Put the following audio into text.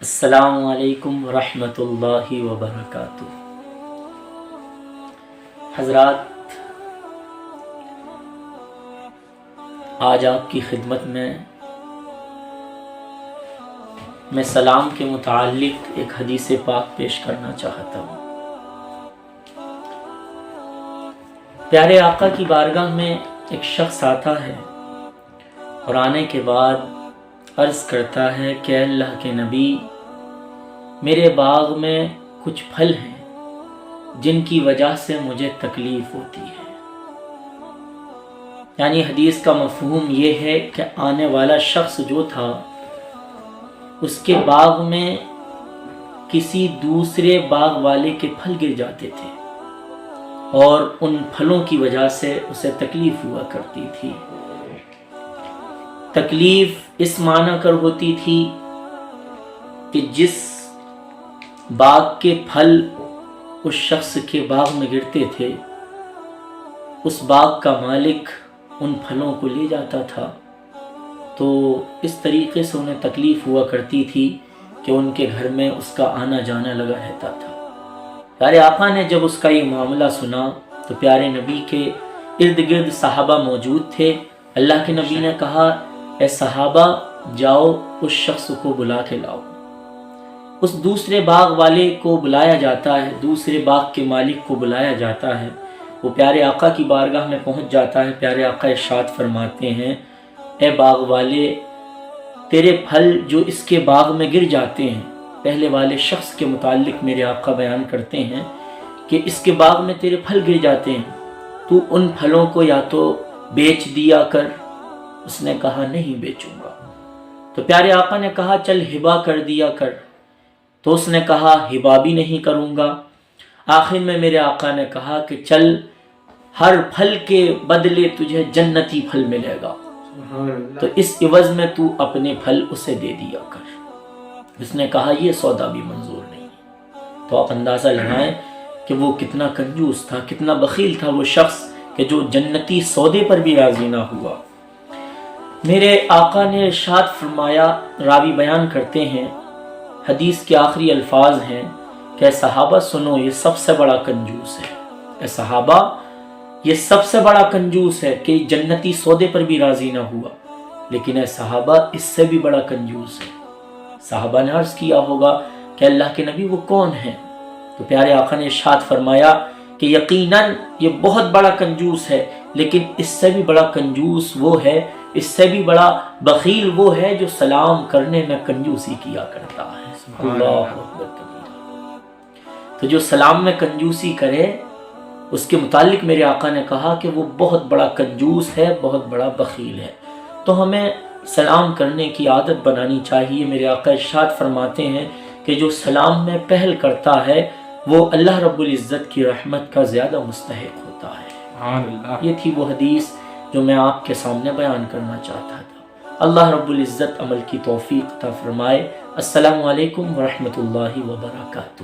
السلام علیکم ورحمۃ اللہ وبرکاتہ۔ حضرات، آج آپ کی خدمت میں سلام کے متعلق ایک حدیث پاک پیش کرنا چاہتا ہوں۔ پیارے آقا کی بارگاہ میں ایک شخص آتا ہے اور آنے کے بعد عرض کرتا ہے کہ اللہ کے نبی، میرے باغ میں کچھ پھل ہیں جن کی وجہ سے مجھے تکلیف ہوتی ہے۔ یعنی حدیث کا مفہوم یہ ہے کہ آنے والا شخص جو تھا اس کے باغ میں کسی دوسرے باغ والے کے پھل گر جاتے تھے اور ان پھلوں کی وجہ سے اسے تکلیف ہوا کرتی تھی۔ تکلیف اس معنی کر ہوتی تھی کہ جس باغ کے پھل اس شخص کے باغ میں گرتے تھے، اس باغ کا مالک ان پھلوں کو لے جاتا تھا، تو اس طریقے سے انہیں تکلیف ہوا کرتی تھی کہ ان کے گھر میں اس کا آنا جانا لگا رہتا تھا۔ پیارے آقا نے جب اس کا یہ معاملہ سنا تو پیارے نبی کے ارد گرد صحابہ موجود تھے۔ اللہ کے نبی نے کہا، اے صحابہ، جاؤ اس شخص کو بلا کے لاؤ۔ اس دوسرے باغ والے کو بلایا جاتا ہے، دوسرے باغ کے مالک کو بلایا جاتا ہے۔ وہ پیارے آقا کی بارگاہ میں پہنچ جاتا ہے۔ پیارے آقا ارشاد فرماتے ہیں، اے باغ والے، تیرے پھل جو اس کے باغ میں گر جاتے ہیں، پہلے والے شخص کے متعلق میرے آقا بیان کرتے ہیں کہ اس کے باغ میں تیرے پھل گر جاتے ہیں، تو ان پھلوں کو یا تو بیچ دیا کر۔ اس نے کہا، نہیں بیچوں گا۔ تو پیارے آقا نے کہا، چل ہبا کر دیا کر۔ تو اس نے کہا، ہبا بھی نہیں کروں گا۔ آخر میں میرے آقا نے کہا کہ چل، ہر پھل کے بدلے تجھے جنتی پھل ملے گا، تو اس عوض میں تو اپنے پھل اسے دے دیا کر۔ اس نے کہا، یہ سودا بھی منظور نہیں۔ تو آپ اندازہ لگائیں کہ وہ کتنا کنجوس تھا، کتنا بخیل تھا وہ شخص کہ جو جنتی سودے پر بھی راضی نہ ہوا۔ میرے آقا نے ارشاد فرمایا، راوی بیان کرتے ہیں، حدیث کے آخری الفاظ ہیں کہ صحابہ سنو، یہ سب سے بڑا کنجوس ہے۔ اے صحابہ، یہ سب سے بڑا کنجوس ہے کہ جنتی سودے پر بھی راضی نہ ہوا، لیکن اے صحابہ، اس سے بھی بڑا کنجوس ہے۔ صحابہ نے عرض کیا ہوگا کہ اللہ کے نبی وہ کون ہے؟ تو پیارے آقا نے ارشاد فرمایا کہ یقیناً یہ بہت بڑا کنجوس ہے، لیکن اس سے بھی بڑا کنجوس وہ ہے، اس سے بھی بڑا بخیل وہ ہے جو سلام کرنے میں کنجوسی کیا کرتا ہے۔ اللہ اکبر کبیرہ۔ تو جو سلام میں کنجوسی کرے، اس کے متعلق میرے آقا نے کہا کہ وہ بہت بڑا کنجوس ہے، بہت بڑا بخیل ہے۔ تو ہمیں سلام کرنے کی عادت بنانی چاہیے۔ میرے آقا ارشاد فرماتے ہیں کہ جو سلام میں پہل کرتا ہے وہ اللہ رب العزت کی رحمت کا زیادہ مستحق ہوتا ہے۔ یہ تھی وہ حدیث جو میں آپ کے سامنے بیان کرنا چاہتا تھا۔ اللہ رب العزت عمل کی توفیق عطا فرمائے۔ السلام علیکم ورحمۃ اللہ وبرکاتہ۔